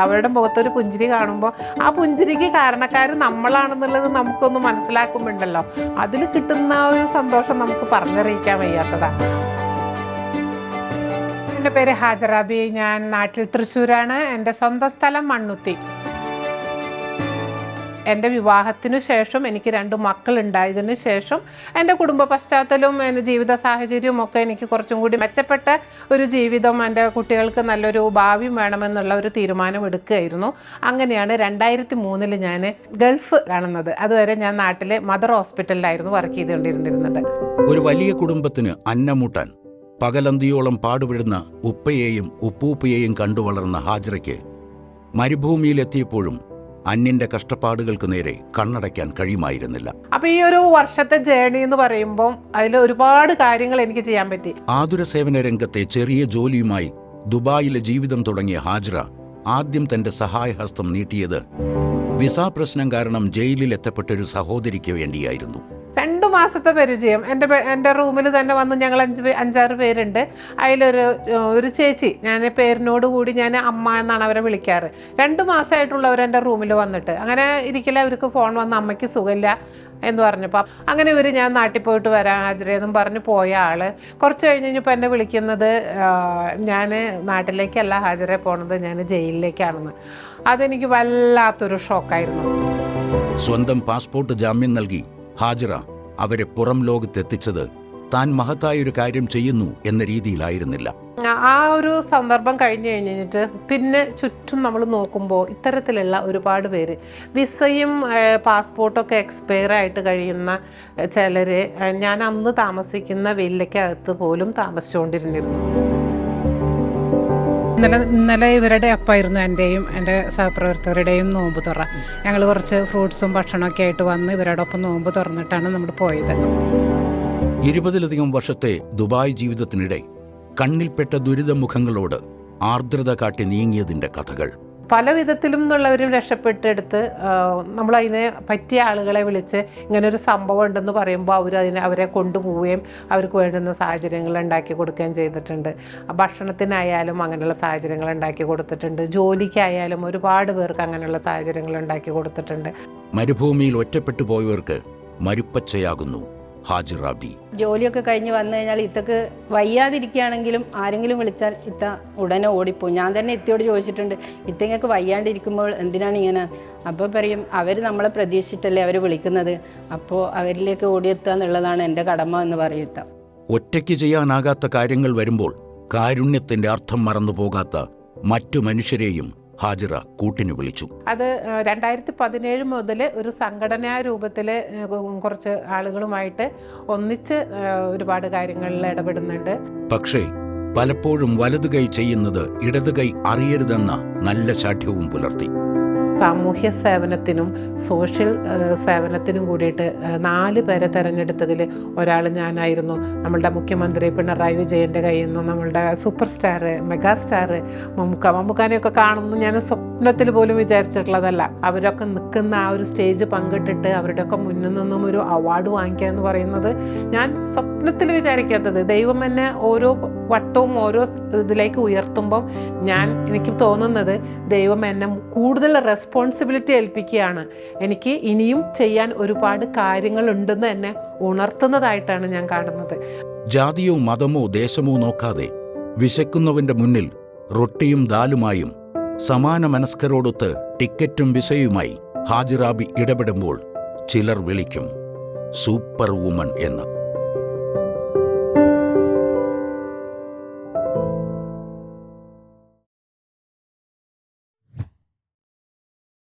അവരുടെ മുഖത്തൊരു പുഞ്ചിരി കാണുമ്പോൾ ആ പുഞ്ചിരിക്ക് കാരണക്കാർ നമ്മളാണെന്നുള്ളത് നമുക്കൊന്ന് മനസ്സിലാക്കുമ്പോണ്ടല്ലോ, അതിൽ കിട്ടുന്ന ഒരു സന്തോഷം നമുക്ക് പറഞ്ഞറിയിക്കാൻ വയ്യാത്തതാണ്. എൻ്റെ പേര് ഹാജറാബി. ഞാൻ നാട്ടിൽ തൃശ്ശൂരാണ്. എൻ്റെ സ്വന്തം സ്ഥലം മണ്ണുത്തി. എൻ്റെ വിവാഹത്തിനു ശേഷം എനിക്ക് 2 മക്കളുണ്ടായതിനു ശേഷം എൻ്റെ കുടുംബ പശ്ചാത്തലവും എൻ്റെ ജീവിത സാഹചര്യവും ഒക്കെ എനിക്ക് കുറച്ചും കൂടി മെച്ചപ്പെട്ട ഒരു ജീവിതം, എൻ്റെ കുട്ടികൾക്ക് നല്ലൊരു ഭാവി വേണമെന്നുള്ള ഒരു തീരുമാനം എടുക്കുകയായിരുന്നു. അങ്ങനെയാണ് 2003 ഞാൻ ഗൾഫ് കാണുന്നത്. അതുവരെ ഞാൻ നാട്ടിലെ മദർ ഹോസ്പിറ്റലിലായിരുന്നു വർക്ക് ചെയ്തുകൊണ്ടിരുന്നത്. ഒരു വലിയ കുടുംബത്തിന് അന്നമൂട്ടാൻ പകലന്തിയോളം പാടുപെടുന്ന ഉപ്പയെയും ഉപ്പൂപ്പയെയും കണ്ടു വളർന്ന ഹാജറയ്ക്ക് മരുഭൂമിയിലെത്തിയപ്പോഴും അന്യന്റെ കഷ്ടപ്പാടുകൾക്ക് നേരെ കണ്ണടയ്ക്കാൻ കഴിയുമായിരുന്നില്ല. അപ്പൊ ഈ ഒരു വർഷത്തെ ജേണി എന്ന് പറയുമ്പോൾ അതിൽ ഒരുപാട് കാര്യങ്ങൾ എനിക്ക് ചെയ്യാൻ പറ്റി. ആതുര സേവന രംഗത്തെ ചെറിയ ജോലിയുമായി ദുബായിലെ ജീവിതം തുടങ്ങിയ ഹാജറ ആദ്യം തന്റെ സഹായഹസ്തം നീട്ടിയത് വിസ പ്രശ്നം കാരണം ജയിലിൽ എത്തപ്പെട്ടൊരു സഹോദരിക്ക് വേണ്ടിയായിരുന്നു. 2 മാസത്തെ പരിചയം. എൻ്റെ റൂമിൽ തന്നെ വന്ന് ഞങ്ങൾ 5-6 പേരുണ്ട്. അതിലൊരു ചേച്ചി, ഞാൻ പേരിനോട് കൂടി ഞാൻ അമ്മ എന്നാണ് അവരെ വിളിക്കാറ്. 2 മാസമായിട്ടുള്ളവർ എൻ്റെ റൂമിൽ വന്നിട്ട് അങ്ങനെ ഇരിക്കില്ല. അവർക്ക് ഫോൺ വന്ന് അമ്മയ്ക്ക് സുഖമില്ല എന്ന് പറഞ്ഞപ്പോൾ അങ്ങനെ ഞാൻ നാട്ടിൽ പോയിട്ട് വരാം ഹാജരയെന്നും പറഞ്ഞ് പോയ ആള് കുറച്ച് കഴിഞ്ഞപ്പോൾ എന്നെ വിളിക്കുന്നത് ഞാൻ നാട്ടിലേക്കല്ല ഹാജരെ പോണത്, ഞാൻ ജയിലിലേക്കാണെന്ന്. അതെനിക്ക് വല്ലാത്തൊരു ഷോക്കായിരുന്നു. സ്വന്തം പാസ്പോർട്ട് ജാമ്യം നൽകി ഹാജറ അവരെ പുറം ലോകത്തെത്തിച്ചത് താൻ മഹത്തായൊരു കാര്യം ചെയ്യുന്നു എന്ന രീതിയിലായിരുന്നില്ല. ആ ഒരു സന്ദർഭം കഴിഞ്ഞിട്ട് പിന്നെ ചുറ്റും നമ്മൾ നോക്കുമ്പോൾ ഇത്തരത്തിലുള്ള ഒരുപാട് പേര് വിസയും പാസ്പോർട്ടൊക്കെ എക്സ്പയർ ആയിട്ട് കഴിയുന്ന ചിലർ ഞാൻ അന്ന് താമസിക്കുന്ന വില്ലയ്ക്കകത്ത് പോലും താമസിച്ചുകൊണ്ടിരുന്നിരുന്നു. ഇന്നലെ ഇവരുടെ അപ്പായിരുന്നു എൻ്റെയും എൻ്റെ സഹപ്രവർത്തകരുടെയും നോമ്പ് തുറ. ഞങ്ങൾ കുറച്ച് ഫ്രൂട്ട്സും ഭക്ഷണമൊക്കെ ആയിട്ട് വന്ന് ഇവരോടൊപ്പം നോമ്പ് തുറന്നിട്ടാണ് നമ്മൾ പോയത്. 20-ലധികം വർഷത്തെ ദുബായ് ജീവിതത്തിനിടെ കണ്ണിൽപ്പെട്ട ദുരിതമുഖങ്ങളോട് ആർദ്രത കാട്ടി നീങ്ങിയതിൻ്റെ കഥകൾ. പല വിധത്തിലും എന്നുള്ളവരും രക്ഷപ്പെട്ടെടുത്ത് നമ്മളതിനെ പറ്റിയ ആളുകളെ വിളിച്ച് ഇങ്ങനൊരു സംഭവം ഉണ്ടെന്ന് പറയുമ്പോൾ അവരെ കൊണ്ടുപോവുകയും അവർക്ക് വേണ്ടുന്ന സാഹചര്യങ്ങൾ ഉണ്ടാക്കി കൊടുക്കുകയും ചെയ്തിട്ടുണ്ട്. ഭക്ഷണത്തിനായാലും അങ്ങനെയുള്ള സാഹചര്യങ്ങൾ ഉണ്ടാക്കി കൊടുത്തിട്ടുണ്ട്. ജോലിക്കായാലും ഒരുപാട് പേർക്ക് അങ്ങനെയുള്ള സാഹചര്യങ്ങൾ ഉണ്ടാക്കി കൊടുത്തിട്ടുണ്ട്. മരുഭൂമിയിൽ ഒറ്റപ്പെട്ടു പോയവർക്ക് മരുപ്പച്ചയാകുന്നു ഹാജറാബി. ജോലിയൊക്കെ കഴിഞ്ഞ് വന്നു കഴിഞ്ഞാൽ ഇത്തക്ക് വയ്യാതിരിക്കുകയാണെങ്കിലും ആരെങ്കിലും വിളിച്ചാൽ ഇത്ത ഉടനെ ഓടിപ്പോവും. ഞാൻ തന്നെ ഇത്തയോട് ചോദിച്ചിട്ടുണ്ട്, ഇത്തങ്ങൾക്ക് വയ്യാണ്ടിരിക്കുമ്പോൾ എന്തിനാണ് ഇങ്ങനെ? അപ്പോൾ പറയും, അവർ നമ്മളെ പ്രതീക്ഷിച്ചിട്ടല്ലേ അവർ വിളിക്കുന്നത്, അപ്പോൾ അവരിലേക്ക് ഓടിയെത്തുക എന്നുള്ളതാണ് എൻ്റെ കടമ എന്ന് പറയും ഇത്ത. ഒറ്റയ്ക്ക് ചെയ്യാനാകാത്ത കാര്യങ്ങൾ വരുമ്പോൾ കാരുണ്യത്തിന്റെ അർത്ഥം മറന്നു പോകാത്ത മറ്റു മനുഷ്യരെയും ഹാജറ കൂട്ടിന് വിളിച്ചു. അത് 2017 മുതൽ ഒരു സംഘടനാ രൂപത്തിൽ കുറച്ച് ആളുകളുമായിട്ട് ഒന്നിച്ച് ഒരുപാട് കാര്യങ്ങളിൽ ഇടപെടുന്നുണ്ട്. പക്ഷേ പലപ്പോഴും വലതുകൈ ചെയ്യുന്നത് ഇടതുകൈ അറിയരുതെന്ന നല്ല ശാഠ്യവും പുലർത്തി. സാമൂഹ്യ സേവനത്തിനും സോഷ്യൽ സേവനത്തിനും കൂടിയിട്ട് 4 പേരെ തിരഞ്ഞെടുത്തതിൽ ഒരാൾ ഞാനായിരുന്നു. നമ്മളുടെ മുഖ്യമന്ത്രി പിണറായി വിജയൻ്റെ കയ്യിൽ നിന്നും നമ്മളുടെ സൂപ്പർ സ്റ്റാർ മെഗാ സ്റ്റാർ മമ്മൂക്കാനെയൊക്കെ കാണുന്നു ഞാൻ സ്വപ്നത്തിൽ പോലും വിചാരിച്ചിട്ടുള്ളതല്ല. അവരൊക്കെ നിൽക്കുന്ന ആ ഒരു സ്റ്റേജ് പങ്കിട്ടിട്ട് അവരുടെയൊക്കെ മുന്നിൽ നിന്നും ഒരു അവാർഡ് വാങ്ങിക്കുക എന്ന് പറയുന്നത് ഞാൻ സ്വപ്നത്തിൽ വിചാരിക്കാത്തത്. ദൈവം എന്നെ ഓരോ വട്ടവും ഓരോ ഇതിലേക്ക് ഉയർത്തുമ്പം എനിക്ക് തോന്നുന്നത് ദൈവം എന്നെ കൂടുതൽ റെസ്പോൺസിബിലിറ്റി ഏൽപ്പിക്കുകയാണ്. എനിക്ക് ഇനിയും ചെയ്യാൻ ഒരുപാട് കാര്യങ്ങളുണ്ടെന്ന് എന്നെ ഉണർത്തുന്നതായിട്ടാണ് ഞാൻ കാണുന്നത്. ജാതിയോ മതമോ ദേശമോ നോക്കാതെ വിശക്കുന്നവന്റെ മുന്നിൽ റൊട്ടിയും ദാലുമായും സമാന മനസ്കരോടൊത്ത് ടിക്കറ്റും വിസയുമായി ഹാജിറാബി ഇടപെടുമ്പോൾ ചിലർ വിളിക്കും സൂപ്പർ വുമൺ എന്ന്.